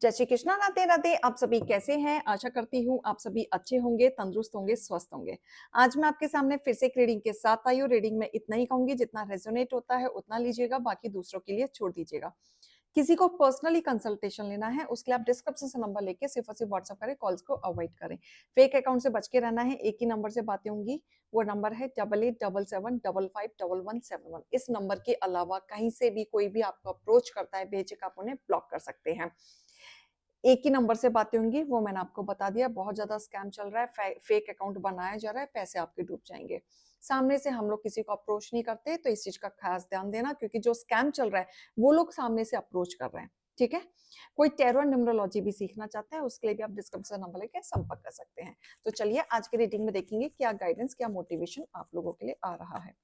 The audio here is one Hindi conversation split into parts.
जय श्री कृष्णा, राधे राधे। आप सभी कैसे हैं? आशा करती हूँ आप सभी अच्छे होंगे, तंदुरुस्त होंगे, स्वस्थ होंगे। आज मैं आपके सामने फिर से एक रीडिंग के साथ आई हूँ। रीडिंग में इतना ही कहूंगी, जितना रेजोनेट होता है उतना लीजिएगा, बाकी दूसरों के लिए छोड़ दीजिएगा। किसी को पर्सनली कंसल्टेशन लेना है उसके लिए आप डिस्क्रिप्शन से नंबर लेके सिर्फ और सिर्फ व्हाट्सअप करें, कॉल्स को अवॉइड करें। फेक अकाउंट से बच के रहना है। एक ही नंबर से बातें होंगी, वो नंबर है 8877755171। इस नंबर के अलावा कहीं से भी कोई भी आपको अप्रोच करता है, बेझिझक आप उन्हें ब्लॉक कर सकते हैं। एक ही नंबर से बातें होंगी, वो मैंने आपको बता दिया। बहुत ज्यादा स्कैम चल रहा है, फेक अकाउंट बनाया जा रहा है, पैसे आपके डूब जाएंगे। सामने से हम लोग किसी को अप्रोच नहीं करते, तो इस चीज का खास ध्यान देना, क्योंकि जो स्कैम चल रहा है वो लोग सामने से अप्रोच कर रहे हैं। ठीक है। कोई टैरो न्यूमरोलॉजी भी सीखना चाहता है, उसके लिए भी आप डिस्क्रिप्शन नंबर लेके संपर्क कर सकते हैं। तो चलिए आज की रीडिंग में देखेंगे क्या गाइडेंस, क्या मोटिवेशन आप लोगों के लिए आ रहा है।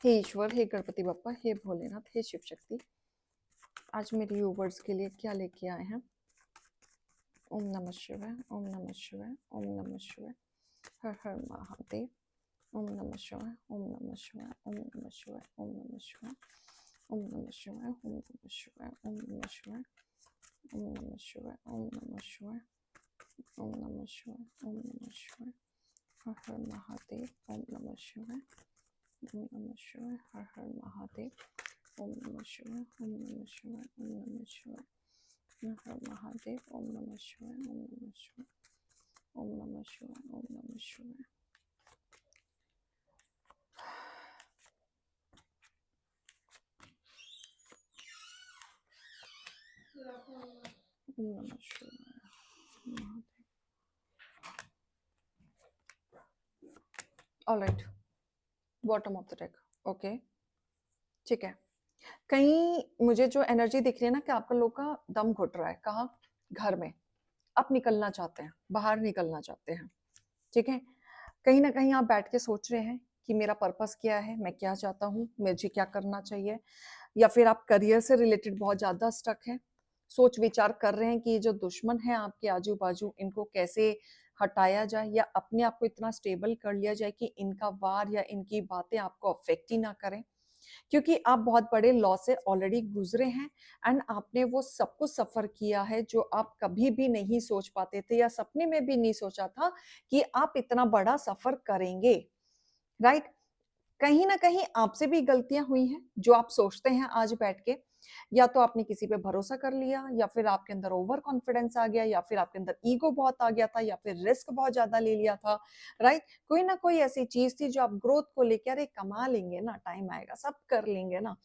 हे ईश्वर, हे गणपति बप्पा, हे भोलेनाथ, हे शिव शक्ति, आज मेरे व्यूवर्स के लिए क्या लेके आए हैं। ओम नमः शिवाय, ओम नमः शिवाय, ओम नमः शिवाय, हर हर महादेव। ओम नमः शिवाय, ओम नमः शिवाय, ओम नमः शिवाय, ओम नमः शिवाय, ओम नमः शिवाय, ओम नमः शिवाय, ओम नमः शिवाय, ओम नमः शिवाय, ओम नमः शिवाय, ओम नमः शिवाय, ओम नमः शिवाय, हर हर महादेव। ओम नमः शिवाय, ओम नमः शिवाय, हर हर महादेव। ओम नमः शिवाय, ओम नमः शिवाय, ओम नमः शिवाय, हर हर महादेव। ओम नमः शिवाय, ओम नमः शिवाय, ओम नमः शिवाय, ओम नमः शिवाय। ओम नमः शिवाय, Mahadev. Alright, bottom of the deck. Okay, ठीक है। कहीं मुझे जो एनर्जी दिख रही है ना कि आपका लोग का दम घुट रहा है। कहाँ? घर में। आप निकलना चाहते हैं, बाहर निकलना चाहते हैं। ठीक है। कहीं ना कहीं आप बैठ के सोच रहे हैं कि मेरा पर्पस क्या है, मैं क्या चाहता हूँ, मुझे क्या करना चाहिए। या फिर आप करियर से रिलेटेड बहुत ज्यादा स्टक हैं, सोच विचार कर रहे हैं कि ये जो दुश्मन है आपके आजू बाजू, इनको कैसे हटाया जाए, या अपने आप को इतना स्टेबल कर लिया जाए कि इनका वार या इनकी बातें आपको अफेक्ट ही ना करें। क्योंकि आप बहुत बड़े लॉस से ऑलरेडी गुजरे हैं, एंड आपने वो सब कुछ सफर किया है जो आप कभी भी नहीं सोच पाते थे, या सपने में भी नहीं सोचा था कि आप इतना बड़ा सफर करेंगे। राइट। कहीं ना कहीं आपसे भी गलतियां हुई हैं जो आप सोचते हैं आज बैठ के। या तो आपने किसी पे भरोसा कर लिया, या फिर आपके अंदर ओवर कॉन्फिडेंस आ गया, या फिर आपके अंदर ईगो बहुत आ गया था, या फिर रिस्क बहुत ज्यादा ले लिया था। राइट। कोई ना कोई ऐसी चीज थी जो आप ग्रोथ को लेकर, अरे कमा लेंगे ना, टाइम आएगा सब कर लेंगे ना।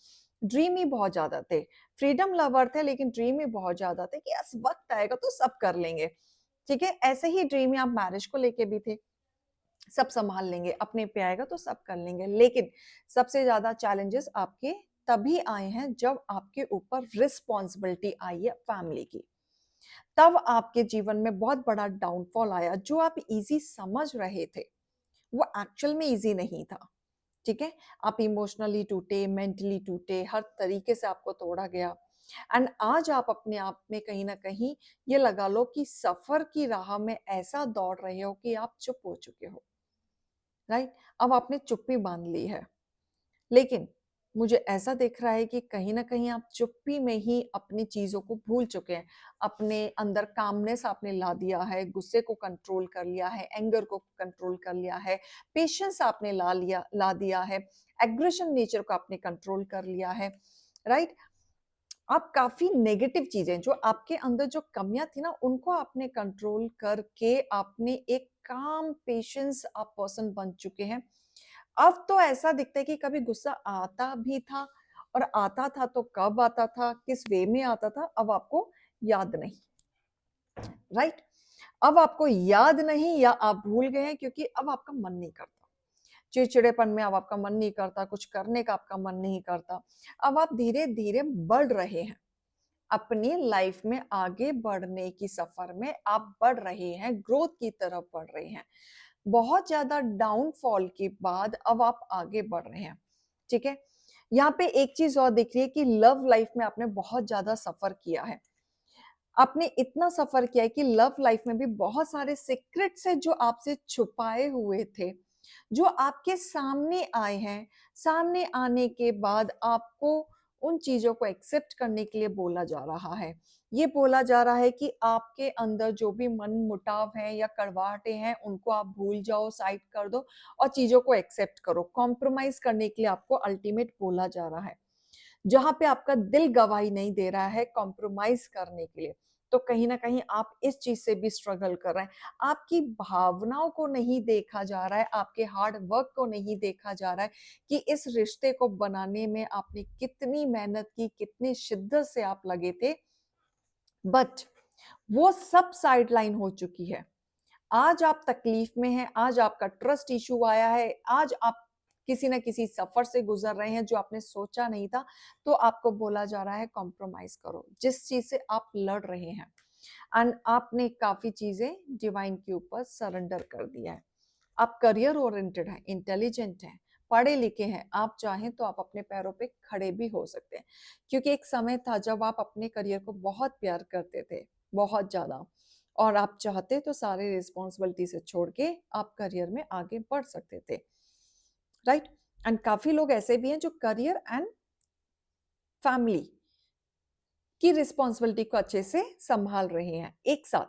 ड्रीम ही बहुत ज्यादा थे। फ्रीडम लवर थे, लेकिन ड्रीम ही बहुत ज्यादा थे कि यस वक्त आएगा तो सब कर लेंगे। ठीक है। ऐसे ही ड्रीम आप मैरिज को लेके भी थे, सब संभाल लेंगे, अपने पे आएगा तो सब कर लेंगे। लेकिन सबसे ज्यादा चैलेंजेस आपके तभी आए हैं जब आपके ऊपर रिस्पॉन्सिबिलिटी आई है फैमिली की। तब आपके जीवन में बहुत बड़ा डाउनफॉल आया। जो आप इजी समझ रहे थे वो एक्चुअल में इजी नहीं था। ठीक है। आप इमोशनली टूटे, मेंटली टूटे, हर तरीके से आपको तोड़ा गया। एंड आज आप अपने आप में कहीं ना कहीं ये लगा लो कि सफर की राह में ऐसा दौड़ रहे हो कि आप चुप हो चुके हो। राइट। अब आपने चुप्पी बांध ली है। लेकिन मुझे ऐसा दिख रहा है कि कहीं ना कहीं आप चुप्पी में ही अपनी चीजों को भूल चुके हैं। अपने अंदर कामनेस आपने ला दिया है, गुस्से को कंट्रोल कर लिया है, एंगर को कंट्रोल कर लिया है, पेशेंस आपने ला दिया है, एग्रेशन नेचर को आपने कंट्रोल कर लिया है। राइट। आप काफी नेगेटिव चीजें जो आपके अंदर जो कमियां थी ना, उनको आपने कंट्रोल करके आपने एक काम पेशेंस आप पर्सन बन चुके हैं। अब तो ऐसा दिखता है कि कभी गुस्सा आता भी था, और आता था तो कब आता था, किस वे में आता था, अब आपको याद नहीं। राइट। अब आपको याद नहीं, या आप भूल गए हैं, क्योंकि अब आपका मन नहीं करता। चिड़चिड़ेपन में अब आपका मन नहीं करता, कुछ करने का आपका मन नहीं करता। अब आप धीरे धीरे बढ़ रहे हैं अपनी लाइफ में, आगे बढ़ने की सफर में आप बढ़ रहे हैं, ग्रोथ की तरफ बढ़ रहे हैं। बहुत ज्यादा डाउनफॉल के बाद अब आप आगे बढ़ रहे हैं। ठीक है। यहाँ पे एक चीज और दिख रही है कि लव लाइफ में आपने बहुत ज्यादा सफर किया है। आपने इतना सफर किया है कि लव लाइफ में भी बहुत सारे सीक्रेट्स है जो आपसे छुपाए हुए थे, जो आपके सामने आए हैं। सामने आने के बाद आपको उन चीज़ों को एक्सेप्ट करने के लिए बोला जा रहा है। ये बोला जा रहा है कि आपके अंदर जो भी मनमुटाव है या कड़वाहटें हैं, उनको आप भूल जाओ, साइड कर दो और चीज़ों को एक्सेप्ट करो। कॉम्प्रोमाइज़ करने के लिए आपको अल्टीमेट बोला जा रहा है। जहाँ पे आपका दिल गवाही नहीं दे रहा है कॉम्प्रोमाइज़ करने के लिए, तो कहीं न कहीं आप इस चीज़ से भी स्ट्रगल कर रहे हैं। आपकी भावनाओं को नहीं देखा जा रहा है, आपके हार्ड वर्क को नहीं देखा जा रहा है कि इस रिश्ते को बनाने में आपने कितनी मेहनत की, कितनी शिद्दत से आप लगे थे, बट वो सब साइडलाइन हो चुकी है। आज आप तकलीफ में हैं, आज आपका ट्रस्ट इश्यू आया है, आज आप किसी न किसी सफ़र से गुज़र रहे हैं जो आपने सोचा नहीं था, तो आपको बोला जा रहा है कॉम्प्रोमाइज़ करो, जिस चीज़ से आप लड़ रहे हैं। एंड आपने काफ़ी चीज़ें डिवाइन के ऊपर सरेंडर कर दिया है। आप करियर ओरिएंटेड हैं, इंटेलिजेंट हैं, पढ़े-लिखे हैं, आप चाहें तो आप अपने पैरों पे खड़े भी हो सकते हैं। क्योंकि एक समय था जब आप अपने करियर को बहुत प्यार करते थे, बहुत ज़्यादा, और आप चाहते तो सारे रिस्पॉन्सिबिलिटी से छोड़ के आप करियर में आगे बढ़ सकते थे, राइट? एंड काफ़ी लोग ऐसे भी हैं जो करियर एंड फैमिली की रिस्पॉन्सिबिलिटी को अच्छे से संभाल रहे हैं एक साथ,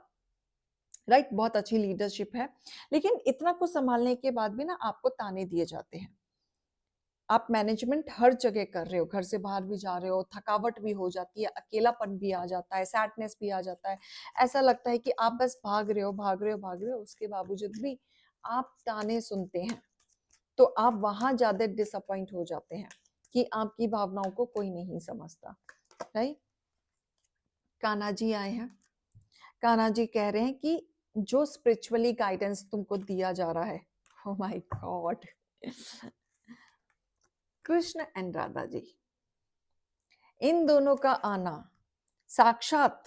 राइट? बहुत अच्छी लीडरशिप है, लेकिन इतना कुछ संभालने के बाद भी ना आपको ताने दिए जाते हैं। आप मैनेजमेंट हर जगह कर रहे हो, घर से बाहर भी जा रहे हो, थकावट भी हो जाती है, अकेलापन भी आ जाता है, सैडनेस भी आ जाता है। ऐसा लगता है कि आप बस भाग रहे हो, भाग रहे हो, भाग रहे हो, उसके बावजूद भी आप ताने सुनते हैं। तो आप वहाँ ज़्यादा डिसअपॉइंट हो जाते हैं कि आपकी भावनाओं को कोई नहीं समझता, राइट? कान्हा जी आए हैं। कान्हा जी कह रहे हैं कि जो स्पिरिचुअली गाइडेंस तुमको दिया जा रहा है, oh my god! Krishna and Radha ji, इन दोनों का आना साक्षात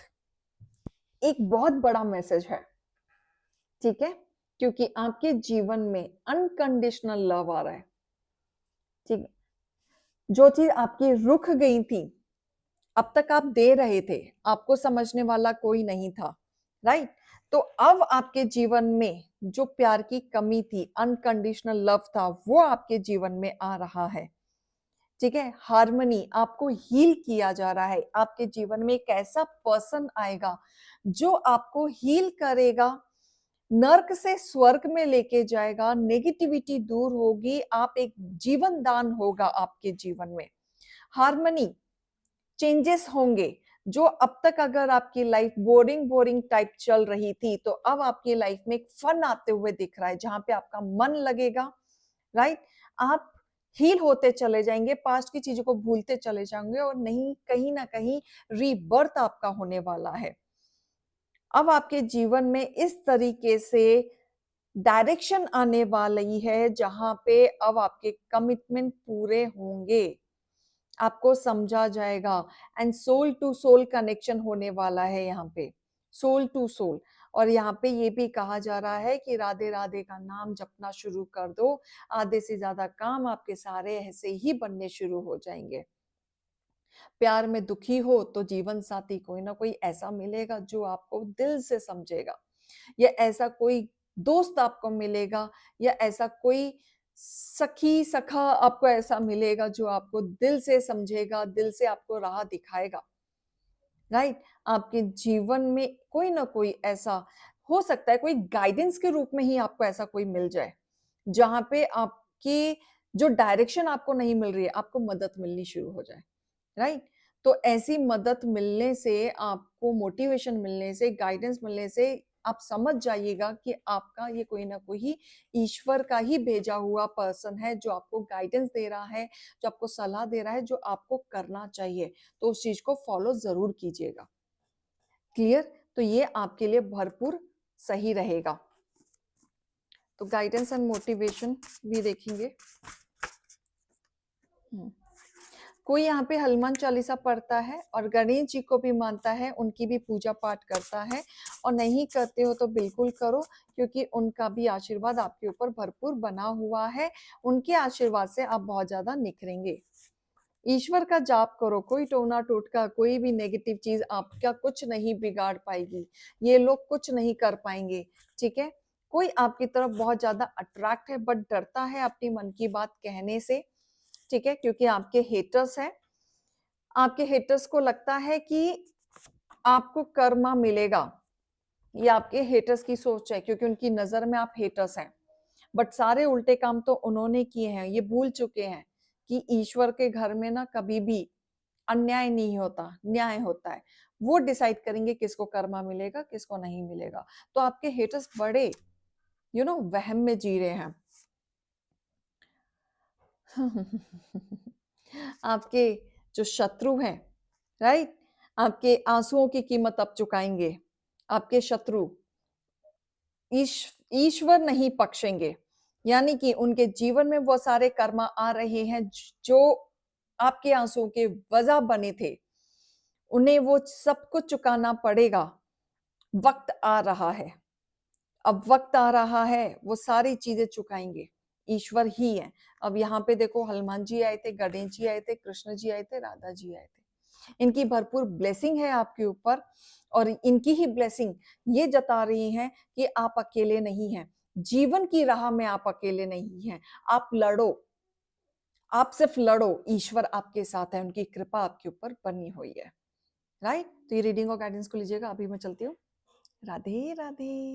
एक बहुत बड़ा मैसेज है, ठीक है? क्योंकि आपके जीवन में अनकंडीशनल लव आ रहा है, ठीक है? जो चीज आपकी रुक गई थी, अब तक आप दे रहे थे, आपको समझने वाला कोई नहीं था, राइट? तो अब आपके जीवन में जो प्यार की कमी थी, अनकंडीशनल लव था, वो आपके जीवन में आ रहा है, ठीक है? हार्मनी आपको हील किया जा रहा है। आपके जीवन में एक ऐसा पर्सन आएगा जो आपको हील करेगा, नर्क से स्वर्ग में लेके जाएगा, नेगेटिविटी दूर होगी, आप एक जीवन दान होगा आपके जीवन में। हार्मनी, चेंजेस होंगे। जो अब तक अगर आपकी लाइफ बोरिंग बोरिंग टाइप चल रही थी, तो अब आपकी लाइफ में एक फन आते हुए दिख रहा है, जहां पे आपका मन लगेगा, राइट? आप हील होते चले जाएंगे, पास्ट की चीजों को भूलते चले जाएंगे और नहीं, कहीं ना कहीं रीबर्थ आपका होने वाला है। अब आपके जीवन में इस तरीके से डायरेक्शन आने वाली है जहां पे अब आपके कमिटमेंट पूरे होंगे, आपको समझा जाएगा, and soul to soul connection होने वाला है यहाँ पे, सोल टू सोल। और यहाँ पे ये भी कहा जा रहा है कि राधे राधे का नाम जपना शुरू कर दो, आधे से ज्यादा काम आपके सारे ऐसे ही बनने शुरू हो जाएंगे। प्यार में दुखी हो तो जीवन साथी कोई ना कोई ऐसा मिलेगा जो आपको दिल से समझेगा, या ऐसा कोई दोस्त आपको मिलेगा, या ऐसा कोई सखी सखा आपको ऐसा मिलेगा जो आपको दिल से समझेगा, दिल से आपको राह दिखाएगा, राइट? आपके जीवन में कोई ना कोई ऐसा हो सकता है, कोई गाइडेंस के रूप में ही आपको ऐसा कोई मिल जाए, जहां पे आपकी जो डायरेक्शन आपको नहीं मिल रही है, आपको मदद मिलनी शुरू हो जाए, राइट? तो ऐसी मदद मिलने से, आपको मोटिवेशन मिलने से, गाइडेंस मिलने से आप समझ जाइएगा कि आपका ये कोई ना कोई ईश्वर का ही भेजा हुआ पर्सन है जो आपको गाइडेंस दे रहा है, जो आपको सलाह दे रहा है, जो आपको करना चाहिए, तो उस चीज को फॉलो जरूर कीजिएगा। क्लियर? तो ये आपके लिए भरपूर सही रहेगा। तो गाइडेंस एंड मोटिवेशन भी देखेंगे। कोई यहाँ पे हनुमान चालीसा पढ़ता है और गणेश जी को भी मानता है, उनकी भी पूजा पाठ करता है, और नहीं करते हो तो बिल्कुल करो, क्योंकि उनका भी आशीर्वाद आपके ऊपर भरपूर बना हुआ है। उनके आशीर्वाद से आप बहुत ज्यादा निखरेंगे। ईश्वर का जाप करो, कोई टोना टोटका, कोई भी नेगेटिव चीज आपका कुछ नहीं बिगाड़ पाएगी, ये लोग कुछ नहीं कर पाएंगे, ठीक है? कोई आपकी तरफ बहुत ज्यादा अट्रैक्ट है बट डरता है अपनी मन की बात कहने से, ठीक है? क्योंकि आपके हेटर्स हैं, आपके हेटर्स को लगता है कि आपको कर्मा मिलेगा। ये आपके हेटर्स की सोच है, क्योंकि उनकी नजर में आप हेटर्स हैं। बट सारे उल्टे काम तो उन्होंने किए हैं, ये भूल चुके हैं कि ईश्वर के घर में ना कभी भी अन्याय नहीं होता, न्याय होता है। वो डिसाइड करेंगे किसको कर्मा मिलेगा, किसको नहीं मिलेगा। तो आपके हेटर्स बड़े वहम में जी रहे हैं। आपके जो शत्रु हैं, राइट, आपके आंसुओं की कीमत अब चुकाएंगे। आपके शत्रु ईश्वर नहीं बख्शेंगे। यानी कि उनके जीवन में वो सारे कर्मा आ रहे हैं जो आपके आंसुओं के वजह बने थे, उन्हें वो सब कुछ चुकाना पड़ेगा। वक्त आ रहा है, अब वक्त आ रहा है, वो सारी चीजें चुकाएंगे। ईश्वर ही है। अब यहाँ पे देखो, हनुमान जी आए थे, गणेश जी आए थे, कृष्ण जी आए थे, राधा जी आए थे। इनकी भरपूर ब्लेसिंग है आपके ऊपर, और इनकी ही ब्लेसिंग ये जता रही है कि आप अकेले नहीं हैं। जीवन की राह में आप अकेले नहीं हैं। आप लड़ो, आप सिर्फ लड़ो, ईश्वर आपके साथ है, उनकी कृपा आपके ऊपर बनी हुई है। राइट, तो ये रीडिंग और गाइडेंस को लीजिएगा। अभी मैं चलती हूँ। राधे राधे।